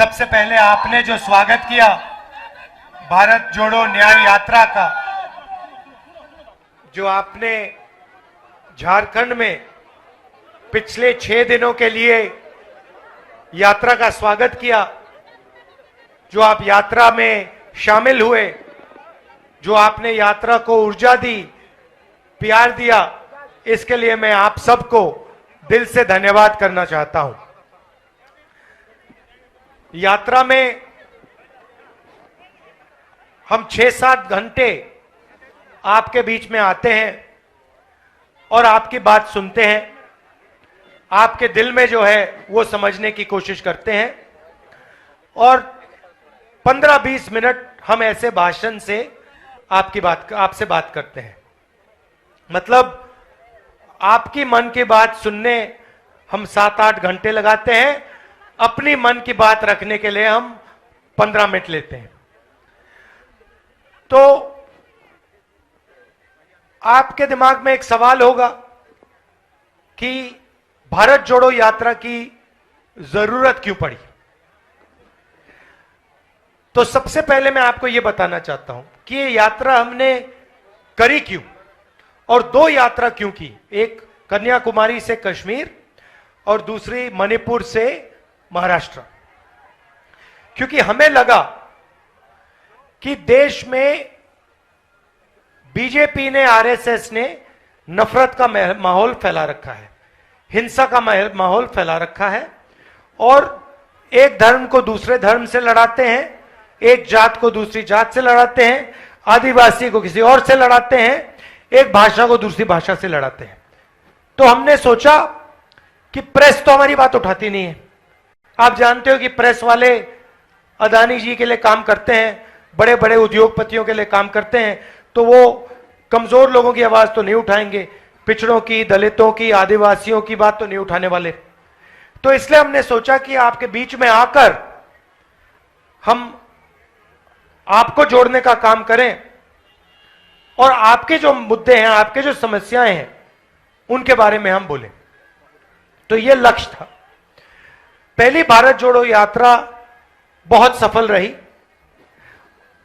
सबसे पहले आपने जो स्वागत किया भारत जोड़ो न्याय यात्रा का, जो आपने झारखंड में पिछले 6 दिनों के लिए यात्रा का स्वागत किया, जो आप यात्रा में शामिल हुए, जो आपने यात्रा को ऊर्जा दी, प्यार दिया, इसके लिए मैं आप सबको दिल से धन्यवाद करना चाहता हूं। यात्रा में हम 6-7 घंटे आपके बीच में आते हैं और आपकी बात सुनते हैं, आपके दिल में जो है वो समझने की कोशिश करते हैं और 15-20 मिनट हम ऐसे भाषण से आपसे बात करते हैं। मतलब आपकी मन की बात सुनने हम 7-8 घंटे लगाते हैं, अपनी मन की बात रखने के लिए हम 15 मिनट लेते हैं। तो आपके दिमाग में एक सवाल होगा कि भारत जोड़ो यात्रा की जरूरत क्यों पड़ी। तो सबसे पहले मैं आपको यह बताना चाहता हूं कि ये यात्रा हमने करी क्यों और 2 यात्रा क्यों की, एक कन्याकुमारी से कश्मीर और दूसरी मणिपुर से महाराष्ट्र। क्योंकि हमें लगा कि देश में बीजेपी ने, आरएसएस ने नफरत का माहौल फैला रखा है, हिंसा का माहौल फैला रखा है और एक धर्म को दूसरे धर्म से लड़ाते हैं, एक जात को दूसरी जात से लड़ाते हैं, आदिवासी को किसी और से लड़ाते हैं, एक भाषा को दूसरी भाषा से लड़ाते हैं। तो हमने सोचा कि प्रेस तो हमारी बात उठाती नहीं है। आप जानते हो कि प्रेस वाले अदानी जी के लिए काम करते हैं, बड़े बड़े उद्योगपतियों के लिए काम करते हैं, तो वो कमजोर लोगों की आवाज तो नहीं उठाएंगे, पिछड़ों की, दलितों की, आदिवासियों की बात तो नहीं उठाने वाले। तो इसलिए हमने सोचा कि आपके बीच में आकर हम आपको जोड़ने का काम करें और आपके जो मुद्दे हैं, आपके जो समस्याएं हैं, उनके बारे में हम बोलें। तो यह लक्ष्य था। पहली भारत जोड़ो यात्रा बहुत सफल रही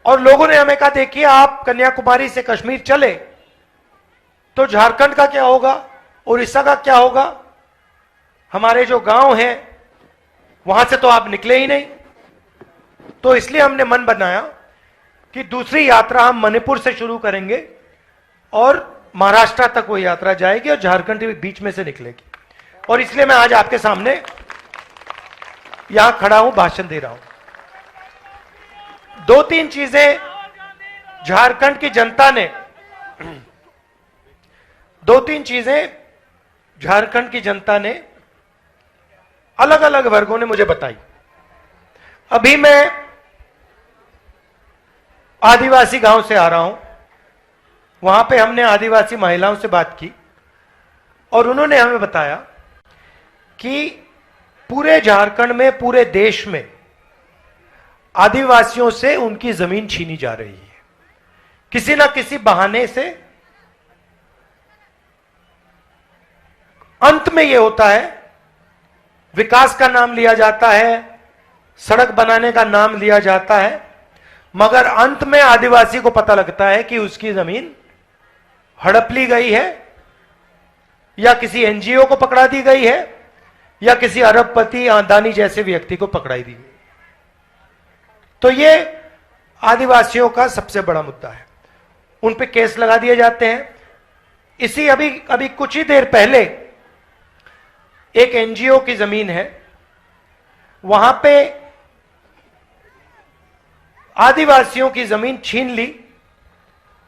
और लोगों ने हमें कहा, देखिए आप कन्याकुमारी से कश्मीर चले तो झारखंड का क्या होगा, उड़ीसा का क्या होगा, हमारे जो गांव हैं वहां से तो आप निकले ही नहीं। तो इसलिए हमने मन बनाया कि दूसरी यात्रा हम मणिपुर से शुरू करेंगे और महाराष्ट्र तक वो यात्रा जाएगी और झारखंड के बीच में से निकलेगी। और इसलिए मैं आज आपके सामने यहां खड़ा हूं, भाषण दे रहा हूं। 2-3 चीजें झारखंड की जनता ने, 2-3 चीजें झारखंड की जनता ने, अलग अलग वर्गों ने मुझे बताई। अभी मैं आदिवासी गांव से आ रहा हूं, वहां पे हमने आदिवासी महिलाओं से बात की और उन्होंने हमें बताया कि पूरे झारखंड में, पूरे देश में आदिवासियों से उनकी जमीन छीनी जा रही है, किसी ना किसी बहाने से। अंत में यह होता है, विकास का नाम लिया जाता है, सड़क बनाने का नाम लिया जाता है, मगर अंत में आदिवासी को पता लगता है कि उसकी जमीन हड़प ली गई है या किसी एनजीओ को पकड़ा दी गई है या किसी अरबपति, अदानी जैसे व्यक्ति को पकड़ाई दी गई। तो ये आदिवासियों का सबसे बड़ा मुद्दा है, उन पे केस लगा दिए जाते हैं। इसी अभी कुछ ही देर पहले एक एनजीओ की जमीन है, वहां पे आदिवासियों की जमीन छीन ली,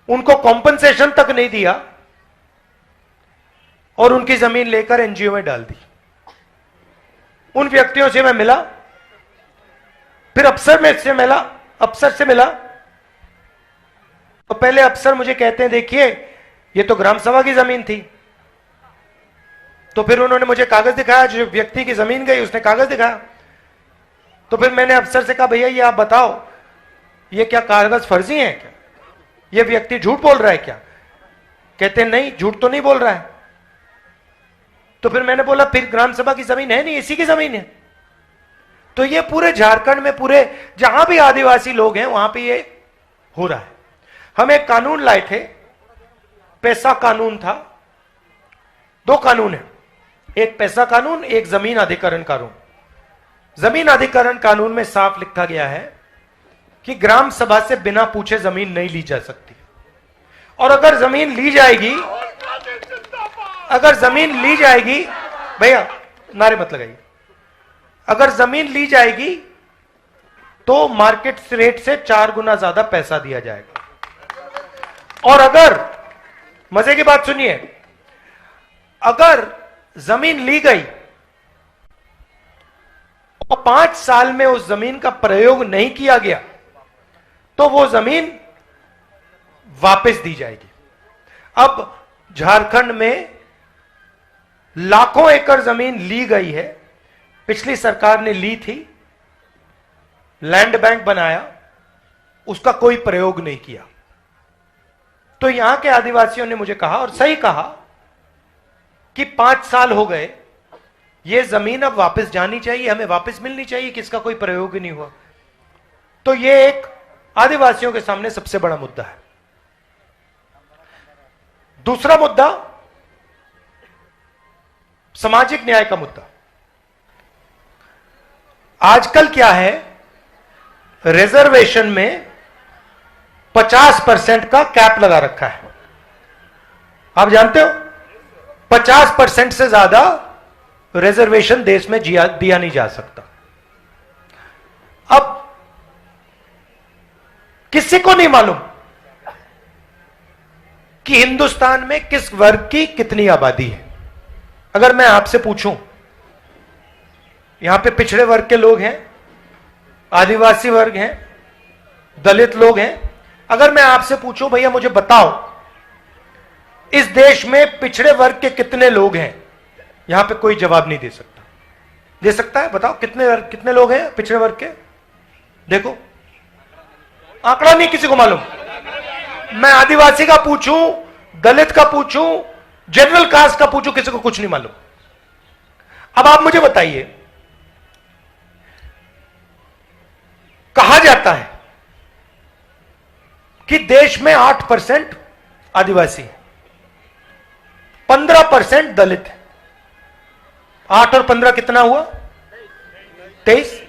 उनको कॉम्पनसेशन तक नहीं दिया और उनकी जमीन लेकर एनजीओ में डाल दी। उन व्यक्तियों से मैं मिला, फिर अफसर से मिला तो पहले अफसर मुझे कहते हैं, देखिए ये तो ग्राम सभा की जमीन थी। तो फिर उन्होंने मुझे कागज दिखाया, जो व्यक्ति की जमीन गई उसने कागज दिखाया। तो फिर मैंने अफसर से कहा, भैया ये आप बताओ, ये क्या कागज फर्जी हैं क्या, ये व्यक्ति झूठ बोल रहा है क्या? कहते हैं नहीं, झूठ तो नहीं बोल रहा है। तो फिर मैंने बोला, फिर ग्राम सभा की जमीन है नहीं, इसी की जमीन है। तो ये पूरे झारखंड में, पूरे जहां भी आदिवासी लोग हैं वहां पे ये हो रहा है। हम एक कानून लाए थे, पैसा कानून था। 2 कानून है, एक पैसा कानून, एक जमीन अधिग्रहण कानून। जमीन अधिग्रहण कानून में साफ लिखा गया है कि ग्राम सभा से बिना पूछे जमीन नहीं ली जा सकती, और अगर जमीन ली जाएगी, भैया नारे मत लगाइए, अगर जमीन ली जाएगी तो मार्केट रेट से 4 गुना ज्यादा पैसा दिया जाएगा। और अगर, मजे की बात सुनिए, अगर जमीन ली गई और 5 साल में उस जमीन का प्रयोग नहीं किया गया तो वो जमीन वापस दी जाएगी। अब झारखंड में लाखों एकड़ जमीन ली गई है, पिछली सरकार ने ली थी, लैंड बैंक बनाया, उसका कोई प्रयोग नहीं किया। तो यहां के आदिवासियों ने मुझे कहा, और सही कहा, कि 5 साल हो गए, ये जमीन अब वापस जानी चाहिए, हमें वापस मिलनी चाहिए, किसका कोई प्रयोग ही नहीं हुआ। तो ये एक आदिवासियों के सामने सबसे बड़ा मुद्दा है। दूसरा मुद्दा सामाजिक न्याय का मुद्दा। आजकल क्या है, रिजर्वेशन में 50% का कैप लगा रखा है। आप जानते हो 50% से ज्यादा रिजर्वेशन देश में दिया नहीं जा सकता। अब किसी को नहीं मालूम कि हिंदुस्तान में किस वर्ग की कितनी आबादी है। अगर मैं आपसे पूछूं, यहां पे पिछड़े वर्ग के लोग हैं, आदिवासी वर्ग हैं, दलित लोग हैं, अगर मैं आपसे पूछूं भैया मुझे बताओ इस देश में पिछड़े वर्ग के कितने लोग हैं, यहां पे कोई जवाब नहीं दे सकता। दे सकता है? बताओ कितने लोग हैं पिछड़े वर्ग के? देखो, आंकड़ा नहीं किसी को मालूम। मैं आदिवासी का पूछूं, दलित का पूछूं, जनरल कास्ट का पूछूं, किसी को कुछ नहीं मालूम। अब आप मुझे बताइए, कहा जाता है कि देश में 8% आदिवासी है, 15% दलित है। 8 और 15 कितना हुआ? 23।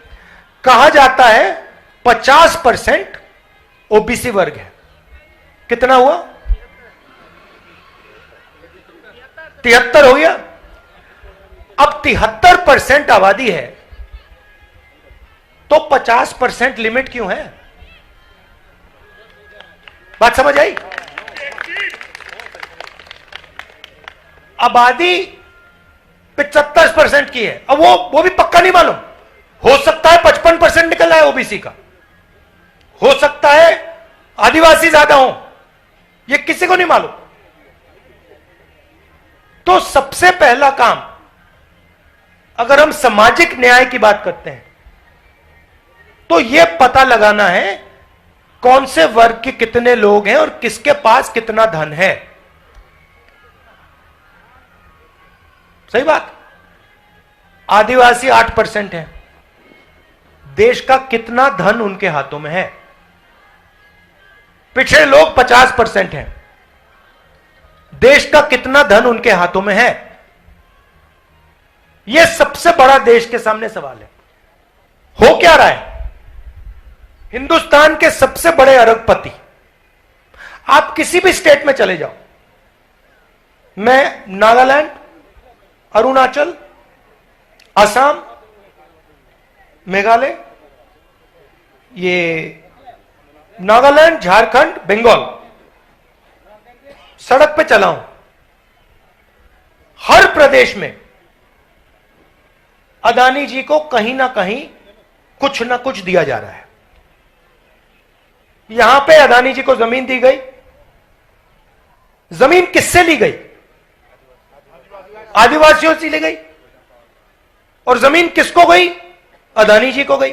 कहा जाता है 50% ओबीसी वर्ग है, कितना हुआ? 73 हो गया। अब 73% आबादी है तो 50% लिमिट क्यों है? बात समझ आई? आबादी 75% की है। अब वो भी पक्का नहीं मालूम, हो सकता है 55% निकल आए ओबीसी का, हो सकता है आदिवासी ज्यादा हो, ये किसी को नहीं मालूम। तो सबसे पहला काम, अगर हम सामाजिक न्याय की बात करते हैं तो यह पता लगाना है कौन से वर्ग के कितने लोग हैं और किसके पास कितना धन है। सही बात। आदिवासी 8% है, देश का कितना धन उनके हाथों में है? पिछड़े लोग 50% हैं, देश का कितना धन उनके हाथों में है? यह सबसे बड़ा देश के सामने सवाल है। हो क्या रहा है? हिंदुस्तान के सबसे बड़े अरबपति, आप किसी भी स्टेट में चले जाओ, मैं नागालैंड, अरुणाचल, असम, मेघालय, ये नागालैंड, झारखंड, बंगाल, सड़क पे चला हूं, हर प्रदेश में अदानी जी को कहीं ना कहीं कुछ ना कुछ दिया जा रहा है। यहां पे अदानी जी को जमीन दी गई, जमीन किससे ली गई? आदिवासियों से ली गई। और जमीन किसको गई? अदानी जी को गई।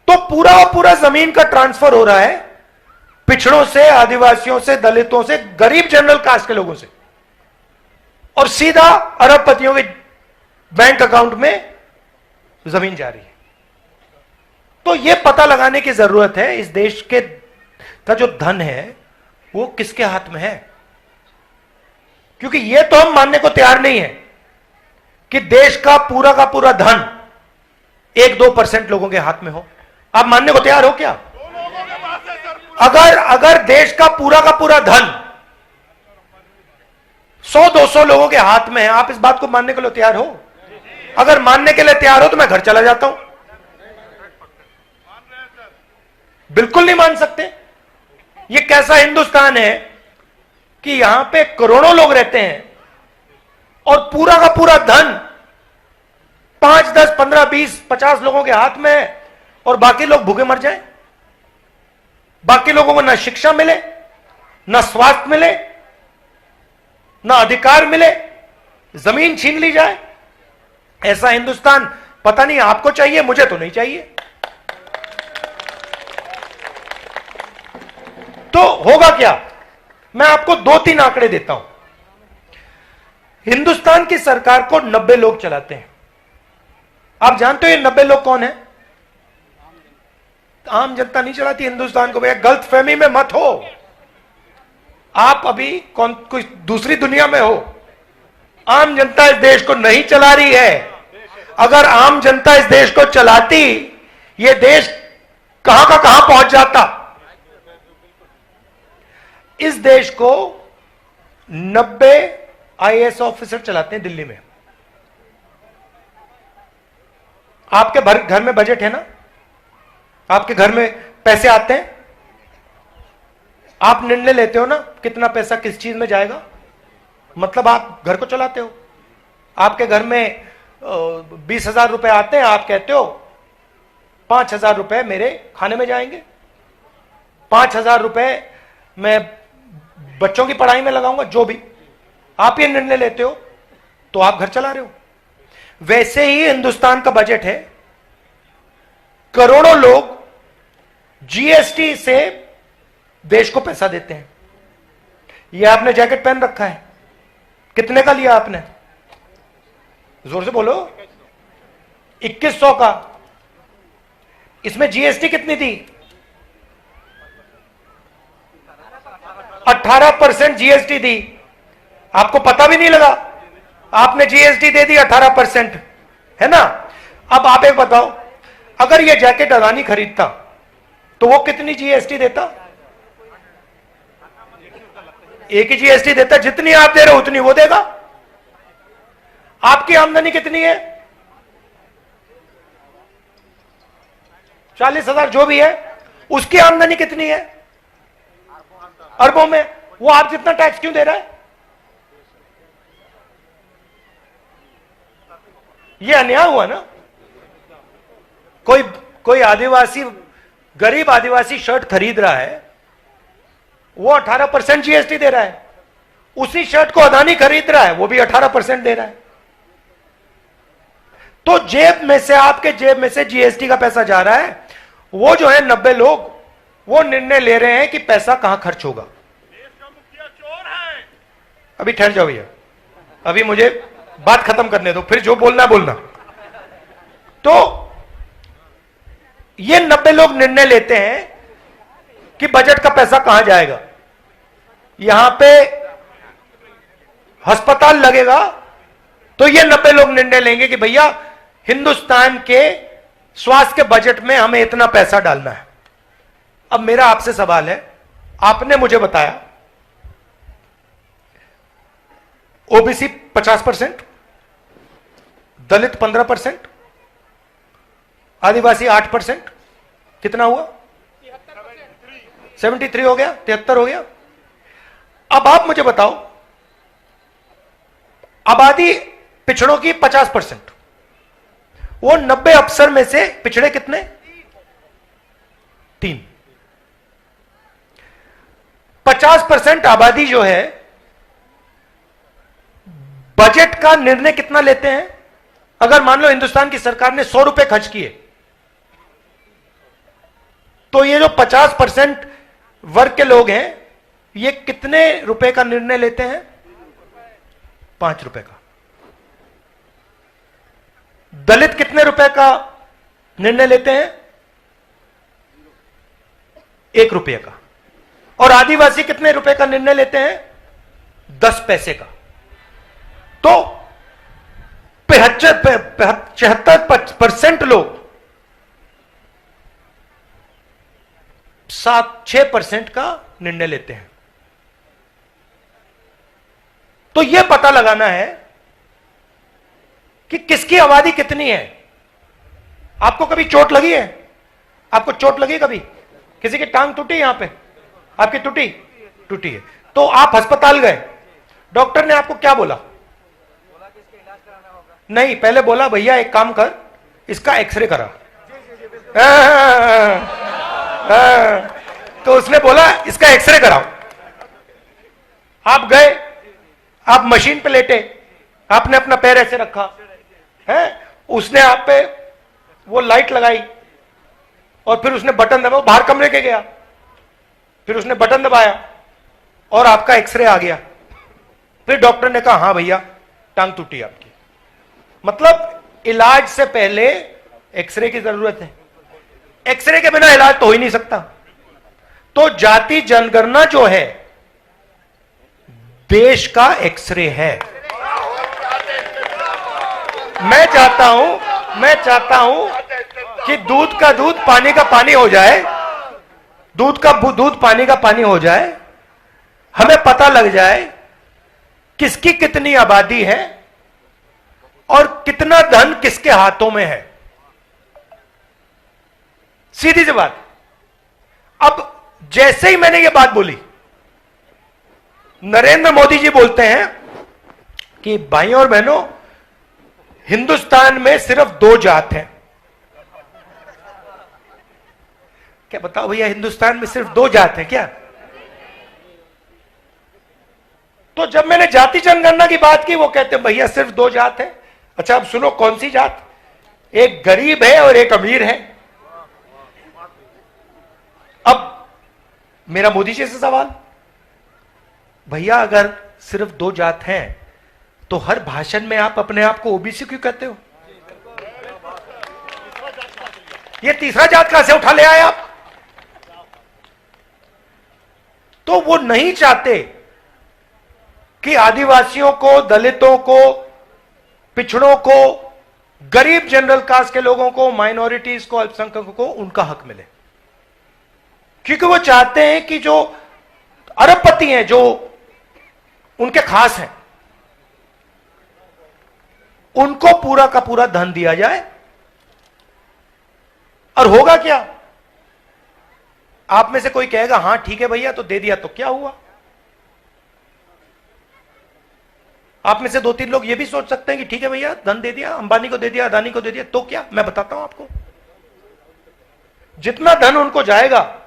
तो पूरा जमीन का ट्रांसफर हो रहा है पिछड़ों से, आदिवासियों से, दलितों से, गरीब जनरल कास्ट के लोगों से, और सीधा अरबपतियों के बैंक अकाउंट में जमीन जा रही है। तो यह पता लगाने की जरूरत है इस देश के का जो धन है वो किसके हाथ में है, क्योंकि यह तो हम मानने को तैयार नहीं है कि देश का पूरा धन 1-2% लोगों के हाथ में हो। आप मानने को तैयार हो क्या? अगर देश का पूरा धन 100-200 लोगों के हाथ में है, आप इस बात को मानने के लिए तैयार हो? अगर मानने के लिए तैयार हो तो मैं घर चला जाता हूं। बिल्कुल नहीं मान सकते। यह कैसा हिंदुस्तान है कि यहां पे करोड़ों लोग रहते हैं और पूरा का पूरा धन 5, 10, 15, 20, 50 लोगों के हाथ में है और बाकी लोग भूखे मर जाएं। बाकी लोगों को ना शिक्षा मिले, ना स्वास्थ्य मिले, ना अधिकार मिले, जमीन छीन ली जाए। ऐसा हिंदुस्तान पता नहीं आपको चाहिए, मुझे तो नहीं चाहिए। तो होगा क्या? मैं आपको 2-3 आंकड़े देता हूं। हिंदुस्तान की सरकार को 90 लोग चलाते हैं। आप जानते हो ये 90 लोग कौन है? आम जनता नहीं चलाती हिंदुस्तान को। भैया गलत फहमी में मत हो, आप अभी कोई दूसरी दुनिया में हो। आम जनता इस देश को नहीं चला रही है। अगर आम जनता इस देश को चलाती, ये देश कहां का कहां पहुंच जाता। इस देश को 90 आईएएस ऑफिसर चलाते हैं दिल्ली में। आपके घर में बजट है ना, आपके घर में पैसे आते हैं, आप निर्णय लेते हो ना कितना पैसा किस चीज में जाएगा, मतलब आप घर को चलाते हो। आपके घर में 20,000 रुपए आते हैं, आप कहते हो 5,000 रुपए मेरे खाने में जाएंगे, 5,000 रुपए मैं बच्चों की पढ़ाई में लगाऊंगा। जो भी आप ये निर्णय लेते हो तो आप घर चला रहे हो। वैसे ही हिंदुस्तान का बजट है। करोड़ों लोग जीएसटी से देश को पैसा देते हैं। ये आपने जैकेट पहन रखा है, कितने का लिया आपने? जोर से बोलो। 2100 का। इसमें जीएसटी कितनी थी? 18% जीएसटी दी। आपको पता भी नहीं लगा, आपने जीएसटी दे दी 18%, है ना। अब आप एक बताओ, अगर यह जैकेट अदानी खरीदता तो वो कितनी जीएसटी देता? एक ही जीएसटी देता, जितनी आप दे रहे हो उतनी वो देगा। आपकी आमदनी कितनी है? 40,000 जो भी है, उसकी आमदनी कितनी है? अरबों में। वो आप जितना टैक्स क्यों दे रहा है? ये अन्याय हुआ ना। कोई आदिवासी, गरीब आदिवासी शर्ट खरीद रहा है, वो 18% जीएसटी दे रहा है। उसी शर्ट को अदानी खरीद रहा है, वो भी 18% दे रहा है। तो जेब में से, आपके जेब में से जीएसटी का पैसा जा रहा है। वो जो है 90 लोग, वो निर्णय ले रहे हैं कि पैसा कहां खर्च होगा। देश का मुखिया चोर है। अभी ठहर जाओ भैया, अभी मुझे बात खत्म करने दो, फिर जो बोलना बोलना। तो ये 90 लोग निर्णय लेते हैं कि बजट का पैसा कहां जाएगा। यहां पे अस्पताल लगेगा तो ये 90 लोग निर्णय लेंगे कि भैया हिंदुस्तान के स्वास्थ्य के बजट में हमें इतना पैसा डालना है। अब मेरा आपसे सवाल है, आपने मुझे बताया ओबीसी 50%, दलित 15%, आदिवासी 8%, कितना हुआ? 73 हो गया, 73 हो गया। अब आप मुझे बताओ, आबादी पिछड़ों की 50%, वो 90 अफसर में से पिछड़े कितने? 3। 50% आबादी जो है, बजट का निर्णय कितना लेते हैं? अगर मान लो हिंदुस्तान की सरकार ने 100 रुपए खर्च किए, तो ये जो 50% वर्ग के लोग हैं, ये कितने रुपए का निर्णय लेते हैं? 5 रुपए का। दलित कितने रुपए का निर्णय लेते हैं? 1 रुपये का। और आदिवासी कितने रुपए का निर्णय लेते हैं? 10 पैसे का। तो 75% लोग 6% का निर्णय लेते हैं। तो यह पता लगाना है कि किसकी आबादी कितनी है। आपको कभी चोट लगी है? आपको चोट लगी कभी? किसी की टांग टूटी? यहां पे आपकी टूटी है, तो आप अस्पताल गए, डॉक्टर ने आपको क्या बोला? कि इसका इलाज कराना होगा। नहीं, पहले बोला भैया एक काम कर, इसका एक्सरे करा। तो उसने बोला इसका एक्सरे कराओ। आप गए, आप मशीन पे लेटे, आपने अपना पैर ऐसे रखा है, उसने आप पे वो लाइट लगाई और फिर उसने बटन दबाया, बाहर कमरे के गया, फिर उसने बटन दबाया और आपका एक्सरे आ गया। फिर डॉक्टर ने कहा हाँ भैया टांग टूटी आपकी। मतलब इलाज से पहले एक्सरे की जरूरत है। एक्सरे के बिना इलाज तो हो ही नहीं सकता। तो जाति जनगणना जो है देश का एक्सरे है। मैं चाहता हूं कि दूध का दूध पानी का पानी हो जाए, दूध का दूध पानी का पानी हो जाए, हमें पता लग जाए किसकी कितनी आबादी है और कितना धन किसके हाथों में है। सीधी सी बात। अब जैसे ही मैंने ये बात बोली, नरेंद्र मोदी जी बोलते हैं कि भाइयों और बहनों, हिंदुस्तान में सिर्फ 2 जात हैं। क्या बताओ भैया, हिंदुस्तान में सिर्फ 2 जात हैं क्या? तो जब मैंने जाति जनगणना की बात की, वो कहते हैं भैया सिर्फ 2 जात है। अच्छा अब सुनो कौन सी जात? एक गरीब है और एक अमीर है। अब मेरा मोदी जी से सवाल, भैया अगर सिर्फ 2 जात हैं तो हर भाषण में आप अपने आप को ओबीसी क्यों कहते हो? ये तीसरा जात कहां से उठा ले आए आप? तो वो नहीं चाहते कि आदिवासियों को, दलितों को, पिछड़ों को, गरीब जनरल कास्ट के लोगों को, माइनॉरिटीज को, अल्पसंख्यकों को उनका हक मिले। क्योंकि वो चाहते हैं कि जो अरबपति हैं, जो उनके खास हैं, उनको पूरा का पूरा धन दिया जाए। और होगा क्या? आप में से कोई कहेगा हां ठीक है भैया, तो दे दिया तो क्या हुआ? आप में से 2-3 लोग ये भी सोच सकते हैं कि ठीक है भैया धन दे दिया, अंबानी को दे दिया, अदानी को दे दिया, तो क्या? मैं बताता हूं आपको, जितना धन उनको जाएगा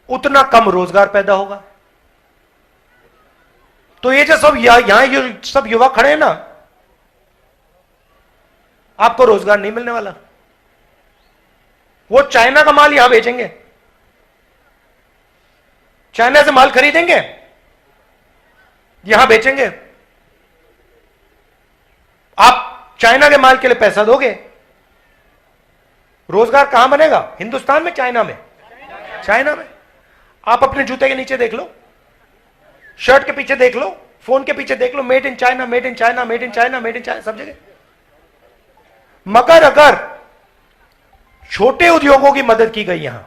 उतना कम रोजगार पैदा होगा। तो ये जो सब यहां ये सब युवा खड़े हैं ना, आपको रोजगार नहीं मिलने वाला। वो चाइना का माल यहां बेचेंगे, चाइना से माल खरीदेंगे, यहां बेचेंगे। आप चाइना के माल के लिए पैसा दोगे, रोजगार कहां बनेगा? हिंदुस्तान में, चाइना में? चाइना में। आप अपने जूते के नीचे देख लो, शर्ट के पीछे देख लो, फोन के पीछे देख लो, made in China, made in China, made in China, made in China, सब जगह। मगर अगर छोटे उद्योगों की मदद की गई, यहां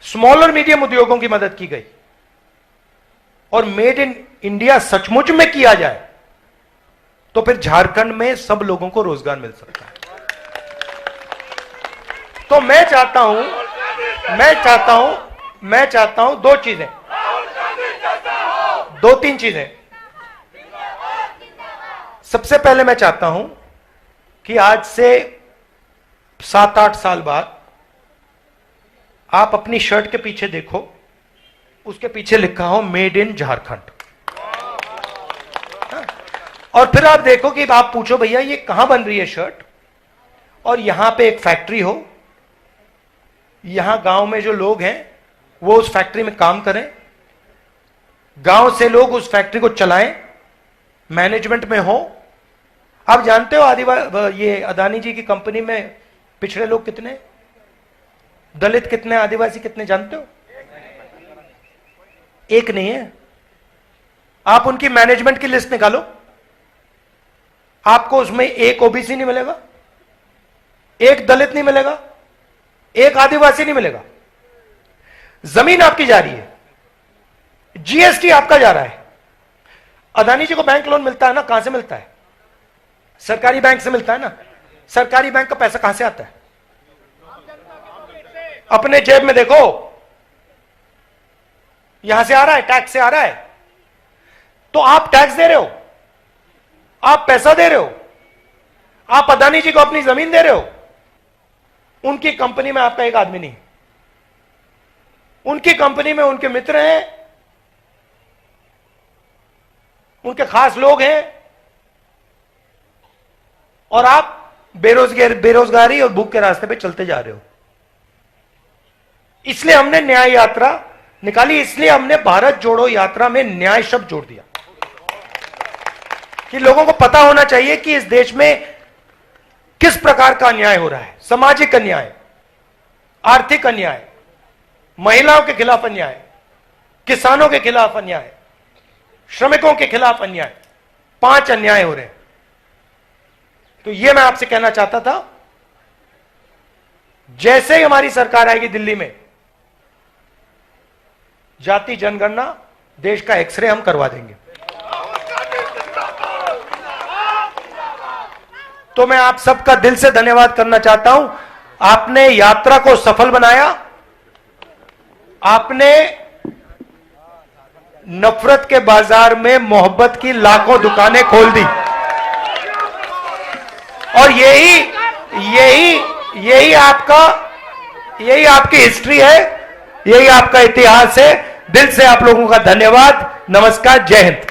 स्मॉल और मीडियम उद्योगों की मदद की गई और मेड इन इंडिया सचमुच में किया जाए, तो फिर झारखंड में सब लोगों को रोजगार मिल सकता है। तो मैं चाहता हूं 2 चीजें, 2-3 चीजें। सबसे पहले मैं चाहता हूं कि आज से 7-8 साल बाद आप अपनी शर्ट के पीछे देखो, उसके पीछे लिखा हो मेड इन झारखंड। और फिर आप देखो कि आप पूछो भैया ये कहां बन रही है शर्ट, और यहां पे एक फैक्ट्री हो, यहां गांव में जो लोग हैं वो उस फैक्ट्री में काम करें, गांव से लोग उस फैक्ट्री को चलाएं, मैनेजमेंट में हो। आप जानते हो आदिवासी, ये अदानी जी की कंपनी में पिछड़े लोग कितने, दलित कितने, आदिवासी कितने, जानते हो? एक नहीं है। आप उनकी मैनेजमेंट की लिस्ट निकालो, आपको उसमें एक ओबीसी नहीं मिलेगा, एक दलित नहीं मिलेगा, एक आदिवासी नहीं मिलेगा। जमीन आपकी जा रही है, जीएसटी आपका जा रहा है। अदानी जी को बैंक लोन मिलता है ना, कहां से मिलता है? सरकारी बैंक से मिलता है ना। सरकारी बैंक का पैसा कहां से आता है? अपने जेब में देखो, यहां से आ रहा है, टैक्स से आ रहा है। तो आप टैक्स दे रहे हो, आप पैसा दे रहे हो, आप अदानी जी को अपनी जमीन दे रहे हो। उनकी कंपनी में आपका एक आदमी नहीं, उनकी कंपनी में उनके मित्र हैं, उनके खास लोग हैं, और आप बेरोजगारी और भूख के रास्ते पे चलते जा रहे हो। इसलिए हमने न्याय यात्रा निकाली, इसलिए हमने भारत जोड़ो यात्रा में न्याय शब्द जोड़ दिया कि लोगों को पता होना चाहिए कि इस देश में किस प्रकार का अन्याय हो रहा है। सामाजिक अन्याय, आर्थिक अन्याय, महिलाओं के खिलाफ अन्याय, किसानों के खिलाफ अन्याय, श्रमिकों के खिलाफ अन्याय, 5 अन्याय हो रहे हैं। तो यह मैं आपसे कहना चाहता था, जैसे ही हमारी सरकार आएगी दिल्ली में, जाति जनगणना देश का एक्सरे हम करवा देंगे। तो मैं आप सबका दिल से धन्यवाद करना चाहता हूं। आपने यात्रा को सफल बनाया, आपने नफरत के बाजार में मोहब्बत की लाखों दुकानें खोल दी, और यही आपकी हिस्ट्री है, यही आपका इतिहास है। दिल से आप लोगों का धन्यवाद। नमस्कार, जय हिंद।